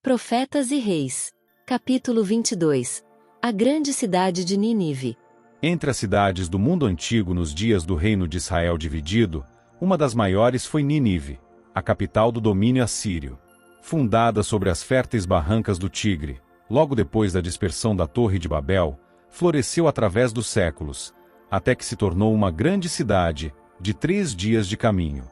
Profetas e Reis. Capítulo 22. A grande cidade de Nínive. Entre as cidades do mundo antigo nos dias do reino de Israel dividido, uma das maiores foi Nínive, a capital do domínio assírio. Fundada sobre as férteis barrancas do Tigre, logo depois da dispersão da Torre de Babel, floresceu através dos séculos, até que se tornou uma grande cidade, de 3 dias de caminho.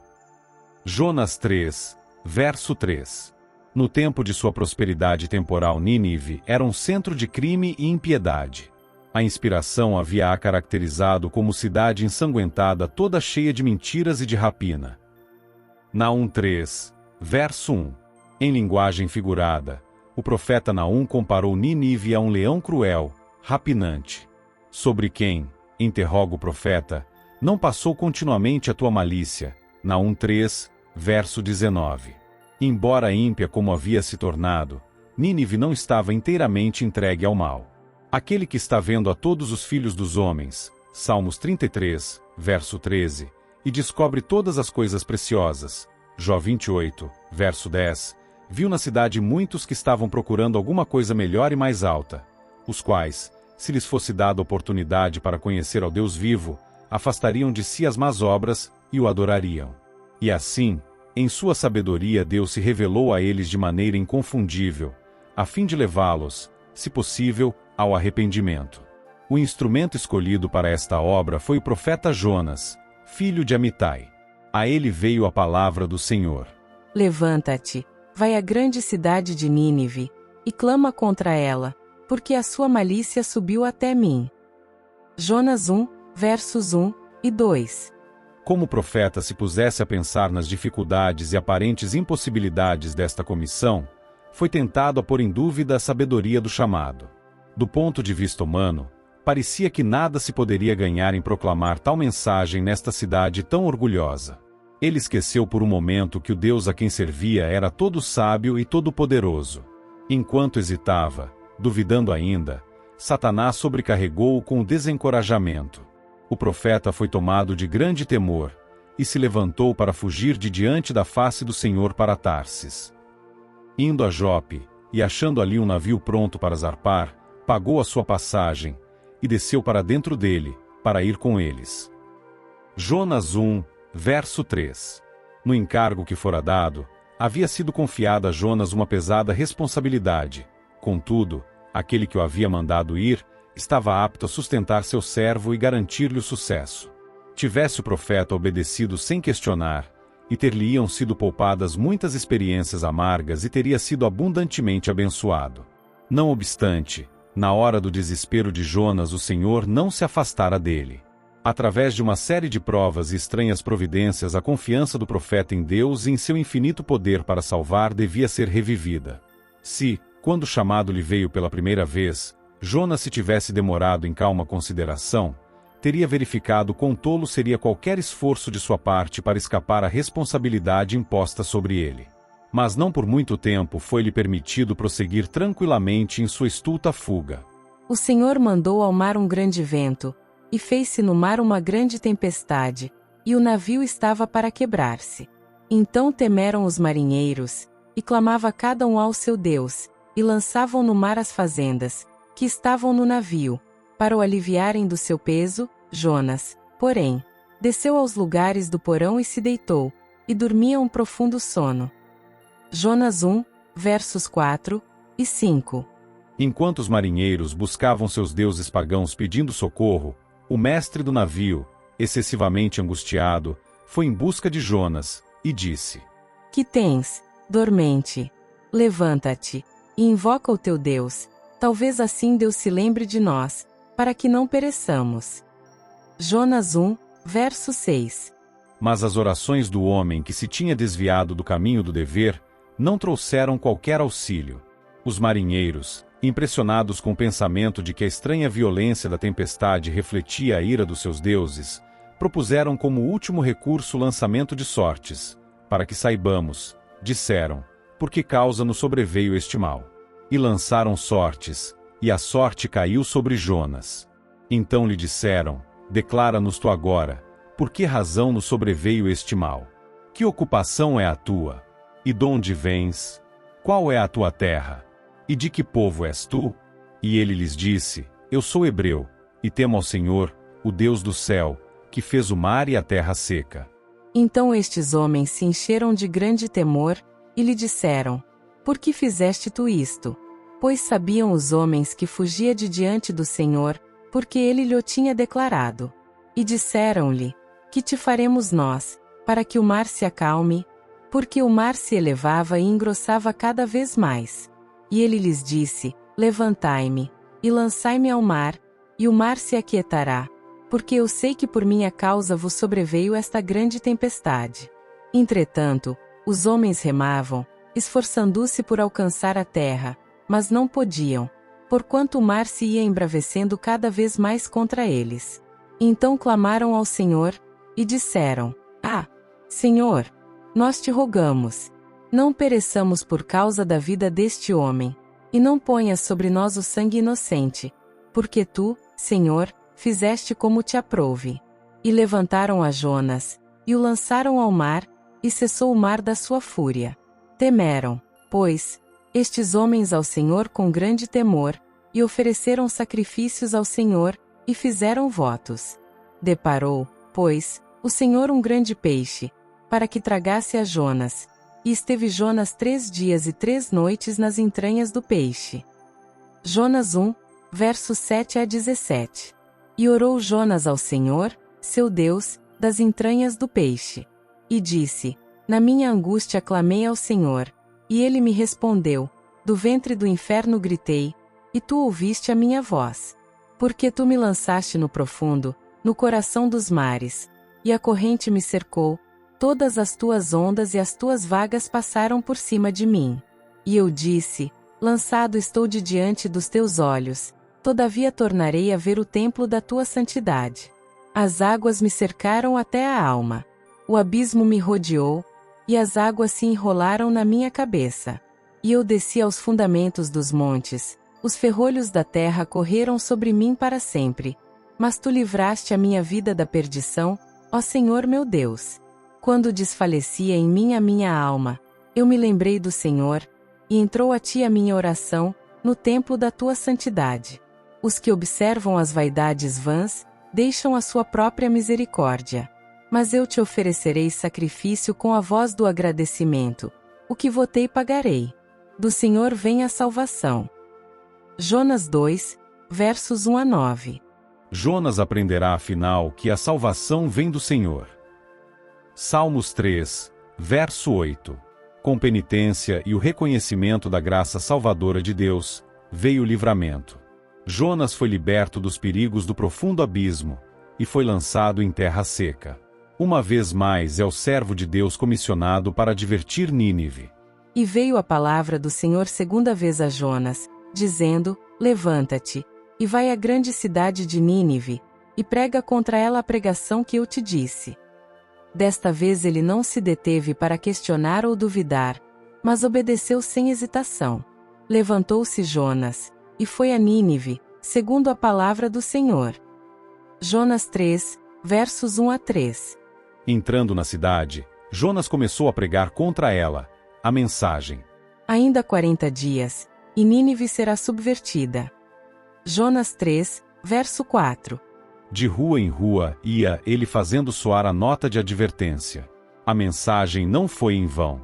Jonas 3, verso 3. No tempo de sua prosperidade temporal, Nínive era um centro de crime e impiedade. A inspiração havia-a caracterizado como cidade ensanguentada, toda cheia de mentiras e de rapina. Naum 3, verso 1. Em linguagem figurada, o profeta Naum comparou Nínive a um leão cruel, rapinante. Sobre quem, interroga o profeta, não passou continuamente a tua malícia? Naum 3, verso 19. Embora ímpia como havia se tornado, Nínive não estava inteiramente entregue ao mal. Aquele que está vendo a todos os filhos dos homens, Salmos 33, verso 13, e descobre todas as coisas preciosas, Jó 28, verso 10, viu na cidade muitos que estavam procurando alguma coisa melhor e mais alta, os quais, se lhes fosse dada oportunidade para conhecer ao Deus vivo, afastariam de si as más obras e o adorariam. E assim, em sua sabedoria Deus se revelou a eles de maneira inconfundível, a fim de levá-los, se possível, ao arrependimento. O instrumento escolhido para esta obra foi o profeta Jonas, filho de Amitai. A ele veio a palavra do Senhor. Levanta-te, vai à grande cidade de Nínive, e clama contra ela, porque a sua malícia subiu até mim. Jonas 1, versos 1 e 2. Como o profeta se pusesse a pensar nas dificuldades e aparentes impossibilidades desta comissão, foi tentado a pôr em dúvida a sabedoria do chamado. Do ponto de vista humano, parecia que nada se poderia ganhar em proclamar tal mensagem nesta cidade tão orgulhosa. Ele esqueceu por um momento que o Deus a quem servia era todo sábio e todo poderoso. Enquanto hesitava, duvidando ainda, Satanás sobrecarregou-o com o desencorajamento. O profeta foi tomado de grande temor, e se levantou para fugir de diante da face do Senhor para Tarsis. Indo a Jope, e achando ali um navio pronto para zarpar, pagou a sua passagem, e desceu para dentro dele, para ir com eles. Jonas 1, verso 3. No encargo que fora dado, havia sido confiada a Jonas uma pesada responsabilidade. Contudo, aquele que o havia mandado ir, estava apto a sustentar seu servo e garantir-lhe o sucesso. Tivesse o profeta obedecido sem questionar, e ter-lhe-iam sido poupadas muitas experiências amargas e teria sido abundantemente abençoado. Não obstante, na hora do desespero de Jonas o Senhor não se afastara dele. Através de uma série de provas e estranhas providências, a confiança do profeta em Deus e em seu infinito poder para salvar devia ser revivida. Se, quando o chamado lhe veio pela primeira vez, Jonas se tivesse demorado em calma consideração, teria verificado quão tolo seria qualquer esforço de sua parte para escapar à responsabilidade imposta sobre ele. Mas não por muito tempo foi-lhe permitido prosseguir tranquilamente em sua estulta fuga. O Senhor mandou ao mar um grande vento, e fez-se no mar uma grande tempestade, e o navio estava para quebrar-se. Então temeram os marinheiros, e clamava cada um ao seu Deus, e lançavam no mar as fazendas, que estavam no navio, para o aliviarem do seu peso. Jonas, porém, desceu aos lugares do porão e se deitou, e dormia um profundo sono. Jonas 1, versos 4 e 5. Enquanto os marinheiros buscavam seus deuses pagãos pedindo socorro, o mestre do navio, excessivamente angustiado, foi em busca de Jonas, e disse: Que tens, dormente? Levanta-te, e invoca o teu Deus, talvez assim Deus se lembre de nós, para que não pereçamos. Jonas 1, verso 6. Mas as orações do homem que se tinha desviado do caminho do dever, não trouxeram qualquer auxílio. Os marinheiros, impressionados com o pensamento de que a estranha violência da tempestade refletia a ira dos seus deuses, propuseram como último recurso o lançamento de sortes, para que saibamos, disseram, por que causa nos sobreveio este mal. E lançaram sortes, e a sorte caiu sobre Jonas. Então lhe disseram: declara-nos tu agora, por que razão nos sobreveio este mal? Que ocupação é a tua? E donde vens? Qual é a tua terra? E de que povo és tu? E ele lhes disse: Eu sou hebreu, e temo ao Senhor, o Deus do céu, que fez o mar e a terra seca. Então estes homens se encheram de grande temor, e lhe disseram: Por que fizeste tu isto? Pois sabiam os homens que fugia de diante do Senhor, porque ele lhe tinha declarado. E disseram-lhe: Que te faremos nós, para que o mar se acalme? Porque o mar se elevava e engrossava cada vez mais. E ele lhes disse: Levantai-me, e lançai-me ao mar, e o mar se aquietará, porque eu sei que por minha causa vos sobreveio esta grande tempestade. Entretanto, os homens remavam, esforçando-se por alcançar a terra, mas não podiam, porquanto o mar se ia embravecendo cada vez mais contra eles. Então clamaram ao Senhor, e disseram: Ah, Senhor, nós te rogamos, não pereçamos por causa da vida deste homem, e não ponhas sobre nós o sangue inocente, porque tu, Senhor, fizeste como te aprouve. E levantaram a Jonas, e o lançaram ao mar, e cessou o mar da sua fúria. Temeram, pois, estes homens ao Senhor com grande temor, e ofereceram sacrifícios ao Senhor, e fizeram votos. Deparou, pois, o Senhor um grande peixe, para que tragasse a Jonas, e esteve Jonas 3 dias e 3 noites nas entranhas do peixe. Jonas 1, versos 7 a 17. E orou Jonas ao Senhor, seu Deus, das entranhas do peixe. E disse: Na minha angústia clamei ao Senhor, e ele me respondeu, do ventre do inferno gritei, e tu ouviste a minha voz. Porque tu me lançaste no profundo, no coração dos mares, e a corrente me cercou, todas as tuas ondas e as tuas vagas passaram por cima de mim. E eu disse: Lançado estou de diante dos teus olhos, todavia tornarei a ver o templo da tua santidade. As águas me cercaram até a alma. O abismo me rodeou, e as águas se enrolaram na minha cabeça. E eu desci aos fundamentos dos montes, os ferrolhos da terra correram sobre mim para sempre. Mas tu livraste a minha vida da perdição, ó Senhor meu Deus. Quando desfalecia em mim a minha alma, eu me lembrei do Senhor, e entrou a ti a minha oração, no templo da tua santidade. Os que observam as vaidades vãs, deixam a sua própria misericórdia. Mas eu te oferecerei sacrifício com a voz do agradecimento. O que votei pagarei. Do Senhor vem a salvação. Jonas 2, versos 1 a 9. Jonas aprenderá afinal que a salvação vem do Senhor. Salmos 3, verso 8. Com penitência e o reconhecimento da graça salvadora de Deus, veio o livramento. Jonas foi liberto dos perigos do profundo abismo, e foi lançado em terra seca. Uma vez mais é o servo de Deus comissionado para advertir Nínive. E veio a palavra do Senhor segunda vez a Jonas, dizendo: Levanta-te, e vai à grande cidade de Nínive, e prega contra ela a pregação que eu te disse. Desta vez ele não se deteve para questionar ou duvidar, mas obedeceu sem hesitação. Levantou-se Jonas, e foi a Nínive, segundo a palavra do Senhor. Jonas 3, versos 1 a 3. Entrando na cidade, Jonas começou a pregar contra ela a mensagem: Ainda 40 dias, e Nínive será subvertida. Jonas 3, verso 4. De rua em rua ia ele fazendo soar a nota de advertência. A mensagem não foi em vão.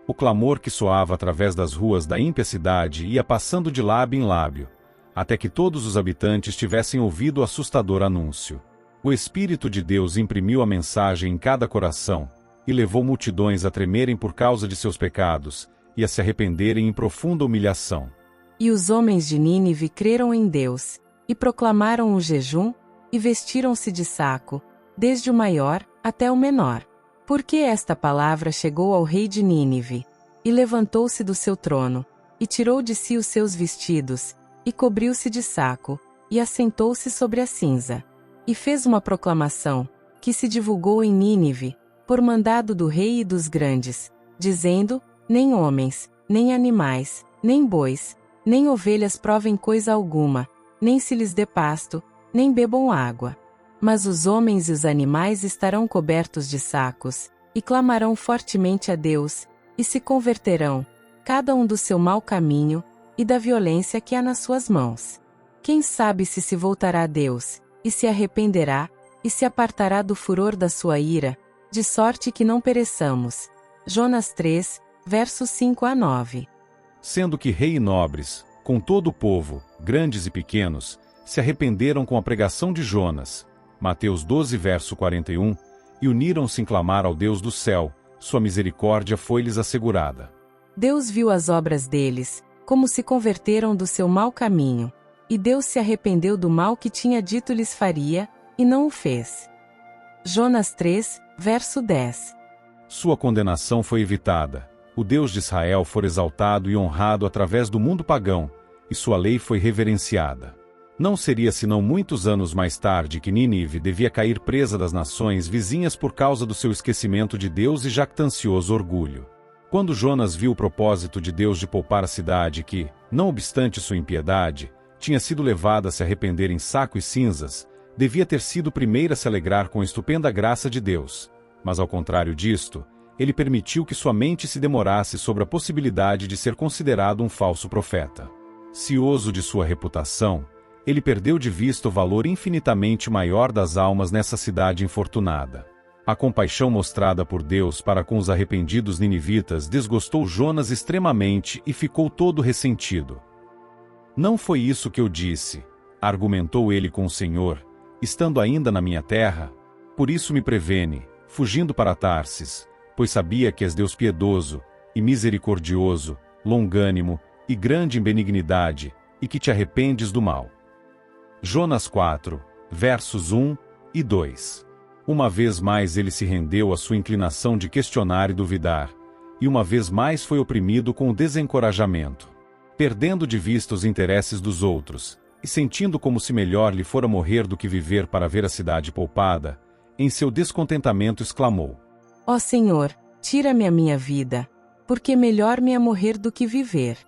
O clamor que soava através das ruas da ímpia cidade ia passando de lábio em lábio, até que todos os habitantes tivessem ouvido o assustador anúncio. O Espírito de Deus imprimiu a mensagem em cada coração, e levou multidões a tremerem por causa de seus pecados, e a se arrependerem em profunda humilhação. E os homens de Nínive creram em Deus, e proclamaram um jejum, e vestiram-se de saco, desde o maior até o menor. Porque esta palavra chegou ao rei de Nínive, e levantou-se do seu trono, e tirou de si os seus vestidos, e cobriu-se de saco, e assentou-se sobre a cinza. E fez uma proclamação, que se divulgou em Nínive, por mandado do rei e dos grandes, dizendo: Nem homens, nem animais, nem bois, nem ovelhas provem coisa alguma, nem se lhes dê pasto, nem bebam água. Mas os homens e os animais estarão cobertos de sacos, e clamarão fortemente a Deus, e se converterão, cada um do seu mau caminho, e da violência que há nas suas mãos. Quem sabe se voltará a Deus, e se arrependerá, e se apartará do furor da sua ira, de sorte que não pereçamos. Jonas 3, versos 5 a 9. Sendo que rei e nobres, com todo o povo, grandes e pequenos, se arrependeram com a pregação de Jonas, Mateus 12, verso 41, e uniram-se em clamar ao Deus do céu, sua misericórdia foi-lhes assegurada. Deus viu as obras deles, como se converteram do seu mau caminho, e Deus se arrependeu do mal que tinha dito lhes faria, e não o fez. Jonas 3, verso 10. Sua condenação foi evitada. O Deus de Israel foi exaltado e honrado através do mundo pagão, e sua lei foi reverenciada. Não seria senão muitos anos mais tarde que Nínive devia cair presa das nações vizinhas por causa do seu esquecimento de Deus e jactancioso orgulho. Quando Jonas viu o propósito de Deus de poupar a cidade que, não obstante sua impiedade, tinha sido levada a se arrepender em saco e cinzas, devia ter sido o primeiro a se alegrar com a estupenda graça de Deus. Mas ao contrário disto, ele permitiu que sua mente se demorasse sobre a possibilidade de ser considerado um falso profeta. Cioso de sua reputação, ele perdeu de vista o valor infinitamente maior das almas nessa cidade infortunada. A compaixão mostrada por Deus para com os arrependidos ninivitas desgostou Jonas extremamente e ficou todo ressentido. Não foi isso que eu disse, argumentou ele com o Senhor, estando ainda na minha terra. Por isso me prevene, fugindo para Tarsis, pois sabia que és Deus piedoso e misericordioso, longânimo e grande em benignidade, e que te arrependes do mal. Jonas 4, versos 1 e 2. Uma vez mais ele se rendeu à sua inclinação de questionar e duvidar, e uma vez mais foi oprimido com o desencorajamento. Perdendo de vista os interesses dos outros, e sentindo como se melhor lhe fora morrer do que viver para ver a cidade poupada, em seu descontentamento exclamou: Ó Senhor, tira-me a minha vida, porque melhor me é morrer do que viver.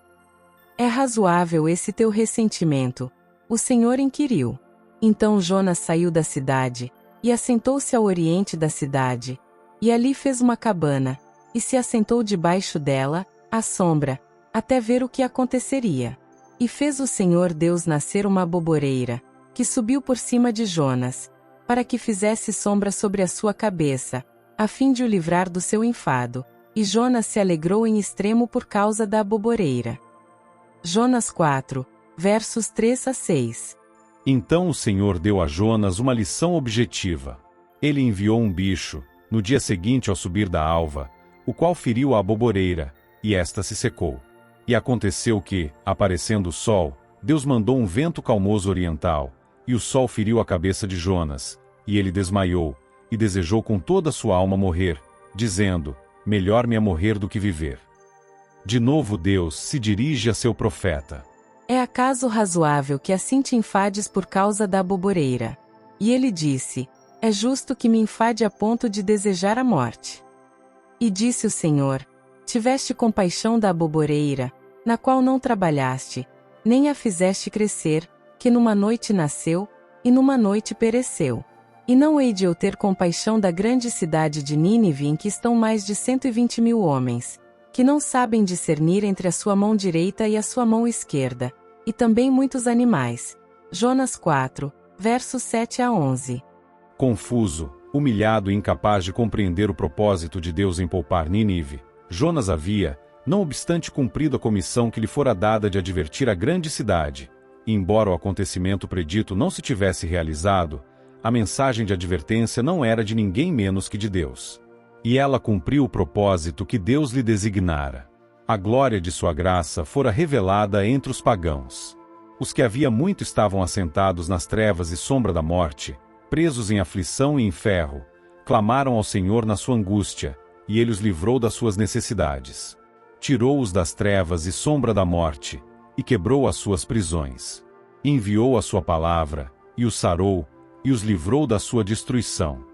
É razoável esse teu ressentimento, o Senhor inquiriu. Então Jonas saiu da cidade, e assentou-se ao oriente da cidade, e ali fez uma cabana, e se assentou debaixo dela, à sombra, até ver o que aconteceria. E fez o Senhor Deus nascer uma aboboreira, que subiu por cima de Jonas, para que fizesse sombra sobre a sua cabeça, a fim de o livrar do seu enfado, e Jonas se alegrou em extremo por causa da aboboreira. Jonas 4, versos 3 a 6. Então o Senhor deu a Jonas uma lição objetiva. Ele enviou um bicho, no dia seguinte ao subir da alva, o qual feriu a aboboreira, e esta se secou. E aconteceu que, aparecendo o sol, Deus mandou um vento calmoso oriental, e o sol feriu a cabeça de Jonas, e ele desmaiou, e desejou com toda a sua alma morrer, dizendo: melhor me é morrer do que viver. De novo Deus se dirige a seu profeta. É acaso razoável que assim te enfades por causa da aboboreira? E ele disse: é justo que me enfade a ponto de desejar a morte. E disse o Senhor: tiveste compaixão da aboboreira, na qual não trabalhaste, nem a fizeste crescer, que numa noite nasceu, e numa noite pereceu. E não hei de eu ter compaixão da grande cidade de Nínive, em que estão mais de 120.000 homens, que não sabem discernir entre a sua mão direita e a sua mão esquerda, e também muitos animais. Jonas 4, versos 7 a 11. Confuso, humilhado e incapaz de compreender o propósito de Deus em poupar Nínive, Jonas havia, não obstante cumprido a comissão que lhe fora dada de advertir a grande cidade, e embora o acontecimento predito não se tivesse realizado, a mensagem de advertência não era de ninguém menos que de Deus. E ela cumpriu o propósito que Deus lhe designara. A glória de sua graça fora revelada entre os pagãos. Os que havia muito estavam assentados nas trevas e sombra da morte, presos em aflição e em ferro, clamaram ao Senhor na sua angústia, e ele os livrou das suas necessidades. Tirou-os das trevas e sombra da morte, e quebrou as suas prisões. Enviou a sua palavra, e os sarou, e os livrou da sua destruição.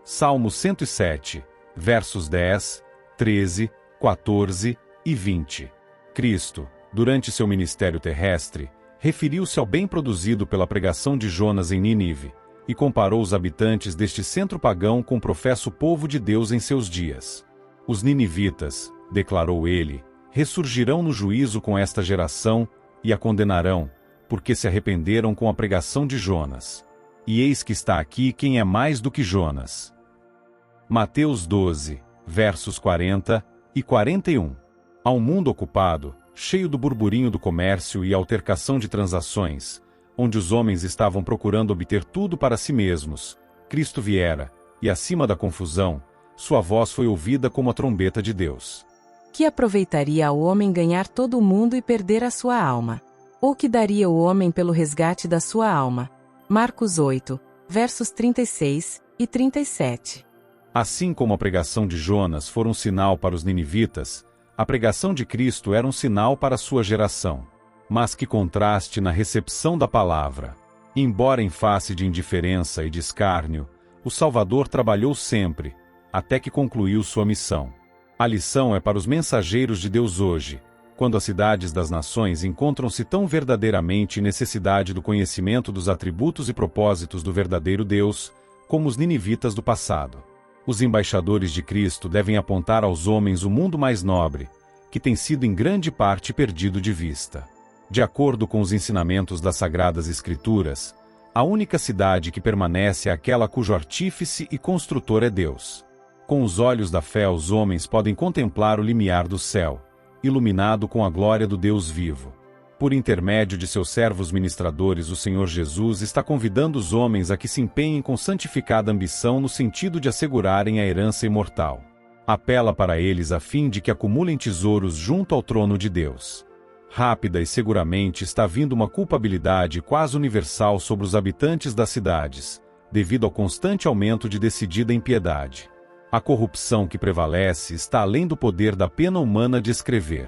Salmo 107, versos 10, 13, 14 e 20. Cristo, durante seu ministério terrestre, referiu-se ao bem produzido pela pregação de Jonas em Nínive, e comparou os habitantes deste centro pagão com o professo povo de Deus em seus dias. Os ninivitas, declarou ele, ressurgirão no juízo com esta geração, e a condenarão, porque se arrependeram com a pregação de Jonas. E eis que está aqui quem é mais do que Jonas. Mateus 12, versos 40 e 41. Há um mundo ocupado, cheio do burburinho do comércio e altercação de transações, onde os homens estavam procurando obter tudo para si mesmos. Cristo viera, e acima da confusão, sua voz foi ouvida como a trombeta de Deus. Que aproveitaria ao homem ganhar todo o mundo e perder a sua alma? Ou que daria o homem pelo resgate da sua alma? Marcos 8, versos 36 e 37. Assim como a pregação de Jonas foi um sinal para os ninivitas, a pregação de Cristo era um sinal para a sua geração. Mas que contraste na recepção da palavra! Embora em face de indiferença e de escárnio, o Salvador trabalhou sempre, até que concluiu sua missão. A lição é para os mensageiros de Deus hoje, quando as cidades das nações encontram-se tão verdadeiramente em necessidade do conhecimento dos atributos e propósitos do verdadeiro Deus, como os ninivitas do passado. Os embaixadores de Cristo devem apontar aos homens o mundo mais nobre, que tem sido em grande parte perdido de vista. De acordo com os ensinamentos das Sagradas Escrituras, a única cidade que permanece é aquela cujo artífice e construtor é Deus. Com os olhos da fé os homens podem contemplar o limiar do céu, iluminado com a glória do Deus vivo. Por intermédio de seus servos ministradores, o Senhor Jesus está convidando os homens a que se empenhem com santificada ambição no sentido de assegurarem a herança imortal. Apela para eles a fim de que acumulem tesouros junto ao trono de Deus. Rápida e seguramente está vindo uma culpabilidade quase universal sobre os habitantes das cidades, devido ao constante aumento de decidida impiedade. A corrupção que prevalece está além do poder da pena humana de escrever.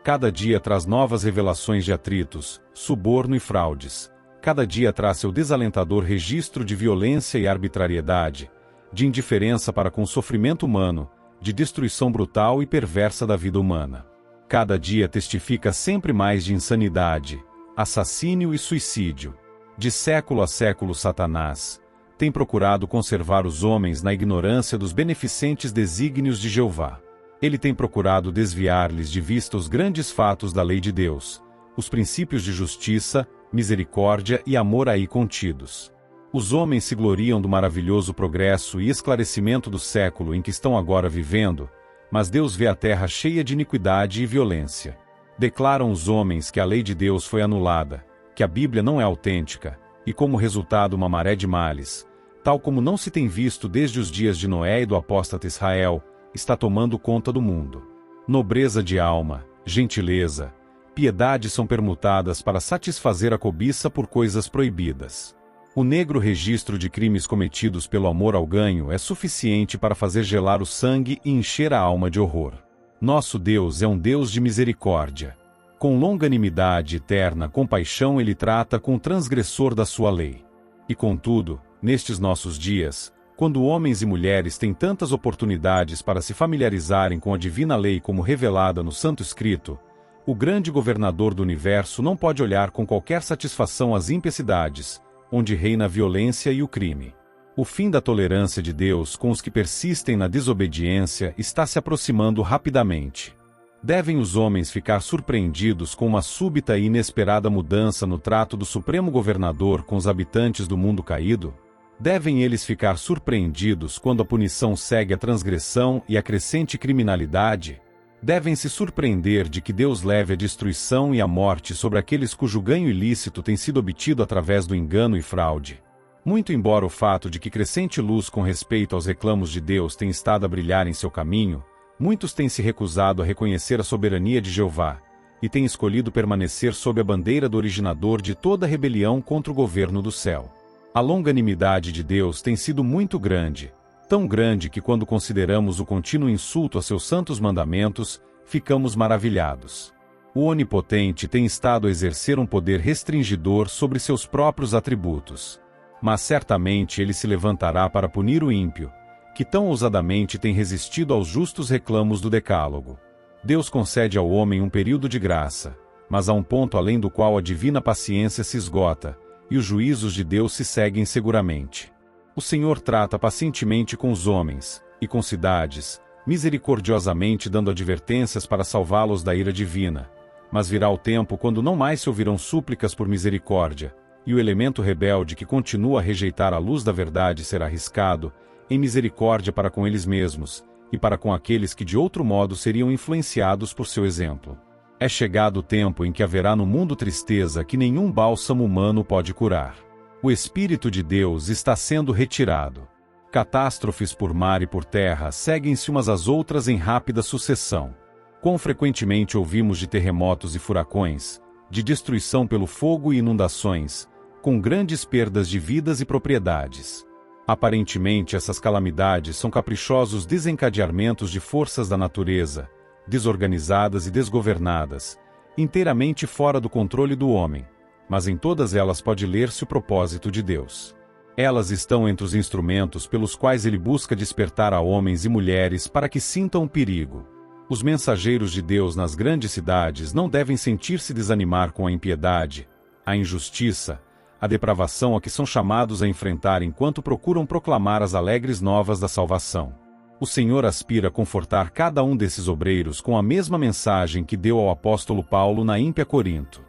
Cada dia traz novas revelações de atritos, suborno e fraudes. Cada dia traz seu desalentador registro de violência e arbitrariedade, de indiferença para com o sofrimento humano, de destruição brutal e perversa da vida humana. Cada dia testifica sempre mais de insanidade, assassínio e suicídio. De século a século Satanás tem procurado conservar os homens na ignorância dos beneficentes desígnios de Jeová. Ele tem procurado desviar-lhes de vista os grandes fatos da lei de Deus, os princípios de justiça, misericórdia e amor aí contidos. Os homens se gloriam do maravilhoso progresso e esclarecimento do século em que estão agora vivendo, mas Deus vê a terra cheia de iniquidade e violência. Declaram os homens que a lei de Deus foi anulada, que a Bíblia não é autêntica, e como resultado uma maré de males, tal como não se tem visto desde os dias de Noé e do apóstata Israel, está tomando conta do mundo. Nobreza de alma, gentileza, piedade são permutadas para satisfazer a cobiça por coisas proibidas. O negro registro de crimes cometidos pelo amor ao ganho é suficiente para fazer gelar o sangue e encher a alma de horror. Nosso Deus é um Deus de misericórdia. Com longanimidade e eterna compaixão ele trata com o transgressor da sua lei. E contudo, nestes nossos dias, quando homens e mulheres têm tantas oportunidades para se familiarizarem com a divina lei como revelada no Santo Escrito, o grande governador do universo não pode olhar com qualquer satisfação as impiedades, onde reina a violência e o crime. O fim da tolerância de Deus com os que persistem na desobediência está se aproximando rapidamente. Devem os homens ficar surpreendidos com uma súbita e inesperada mudança no trato do Supremo Governador com os habitantes do mundo caído? Devem eles ficar surpreendidos quando a punição segue a transgressão e a crescente criminalidade? Devem se surpreender de que Deus leve a destruição e a morte sobre aqueles cujo ganho ilícito tem sido obtido através do engano e fraude. Muito embora o fato de que crescente luz com respeito aos reclamos de Deus tenha estado a brilhar em seu caminho, muitos têm se recusado a reconhecer a soberania de Jeová, e têm escolhido permanecer sob a bandeira do originador de toda rebelião contra o governo do céu. A longanimidade de Deus tem sido muito grande, tão grande que quando consideramos o contínuo insulto a seus santos mandamentos, ficamos maravilhados. O Onipotente tem estado a exercer um poder restringidor sobre seus próprios atributos. Mas certamente ele se levantará para punir o ímpio, que tão ousadamente tem resistido aos justos reclamos do Decálogo. Deus concede ao homem um período de graça, mas há um ponto além do qual a divina paciência se esgota, e os juízos de Deus se seguem seguramente. O Senhor trata pacientemente com os homens, e com cidades, misericordiosamente dando advertências para salvá-los da ira divina. Mas virá o tempo quando não mais se ouvirão súplicas por misericórdia, e o elemento rebelde que continua a rejeitar a luz da verdade será arriscado, em misericórdia para com eles mesmos, e para com aqueles que de outro modo seriam influenciados por seu exemplo. É chegado o tempo em que haverá no mundo tristeza que nenhum bálsamo humano pode curar. O Espírito de Deus está sendo retirado. Catástrofes por mar e por terra seguem-se umas às outras em rápida sucessão. Quão frequentemente ouvimos de terremotos e furacões, de destruição pelo fogo e inundações, com grandes perdas de vidas e propriedades. Aparentemente, essas calamidades são caprichosos desencadeamentos de forças da natureza, desorganizadas e desgovernadas, inteiramente fora do controle do homem, mas em todas elas pode ler-se o propósito de Deus. Elas estão entre os instrumentos pelos quais ele busca despertar a homens e mulheres para que sintam o perigo. Os mensageiros de Deus nas grandes cidades não devem sentir-se desanimar com a impiedade, a injustiça, a depravação a que são chamados a enfrentar enquanto procuram proclamar as alegres novas da salvação. O Senhor aspira a confortar cada um desses obreiros com a mesma mensagem que deu ao apóstolo Paulo na ímpia Corinto.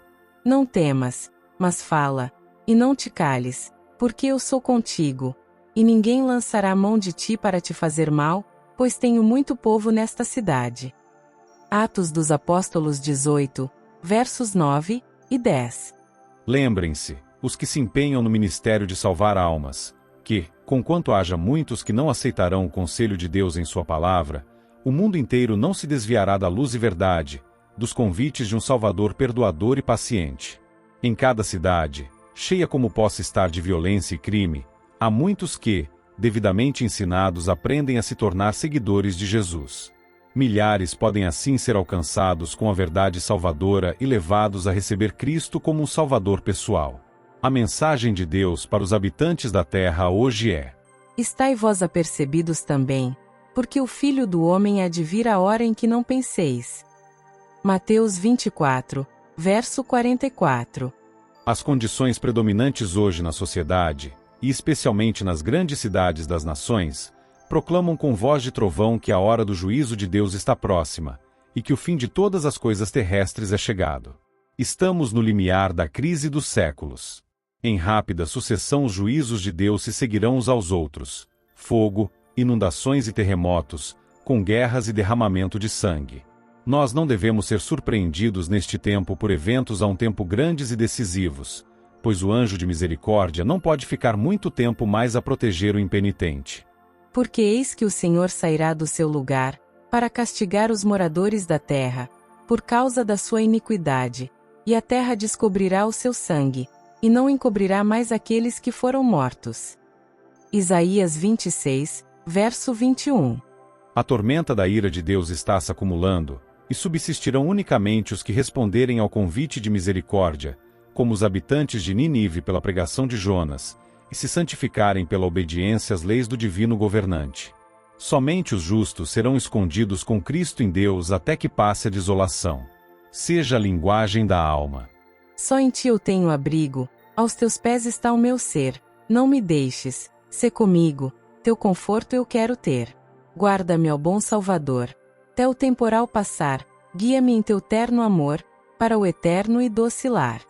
Não temas, mas fala, e não te cales, porque eu sou contigo, e ninguém lançará mão de ti para te fazer mal, pois tenho muito povo nesta cidade. Atos dos Apóstolos 18, versos 9 e 10. Lembrem-se, os que se empenham no ministério de salvar almas, que, conquanto haja muitos que não aceitarão o conselho de Deus em sua palavra, o mundo inteiro não se desviará da luz e verdade, dos convites de um Salvador perdoador e paciente. Em cada cidade, cheia como possa estar de violência e crime, há muitos que, devidamente ensinados, aprendem a se tornar seguidores de Jesus. Milhares podem assim ser alcançados com a verdade salvadora e levados a receber Cristo como um Salvador pessoal. A mensagem de Deus para os habitantes da terra hoje é: Estai vós apercebidos também, porque o Filho do Homem há de vir a hora em que não penseis. Mateus 24, verso 44. As condições predominantes hoje na sociedade, e especialmente nas grandes cidades das nações, proclamam com voz de trovão que a hora do juízo de Deus está próxima, e que o fim de todas as coisas terrestres é chegado. Estamos no limiar da crise dos séculos. Em rápida sucessão os juízos de Deus se seguirão uns aos outros: fogo, inundações e terremotos, com guerras e derramamento de sangue. Nós não devemos ser surpreendidos neste tempo por eventos a um tempo grandes e decisivos, pois o anjo de misericórdia não pode ficar muito tempo mais a proteger o impenitente. Porque eis que o Senhor sairá do seu lugar, para castigar os moradores da terra, por causa da sua iniquidade, e a terra descobrirá o seu sangue, e não encobrirá mais aqueles que foram mortos. Isaías 26, verso 21. A tormenta da ira de Deus está se acumulando, e subsistirão unicamente os que responderem ao convite de misericórdia, como os habitantes de Nínive pela pregação de Jonas, e se santificarem pela obediência às leis do divino governante. Somente os justos serão escondidos com Cristo em Deus até que passe a desolação. Seja a linguagem da alma. Só em ti eu tenho abrigo, aos teus pés está o meu ser, não me deixes, sê comigo, teu conforto eu quero ter. Guarda-me, ó bom Salvador, até o temporal passar, guia-me em teu terno amor, para o eterno e doce lar.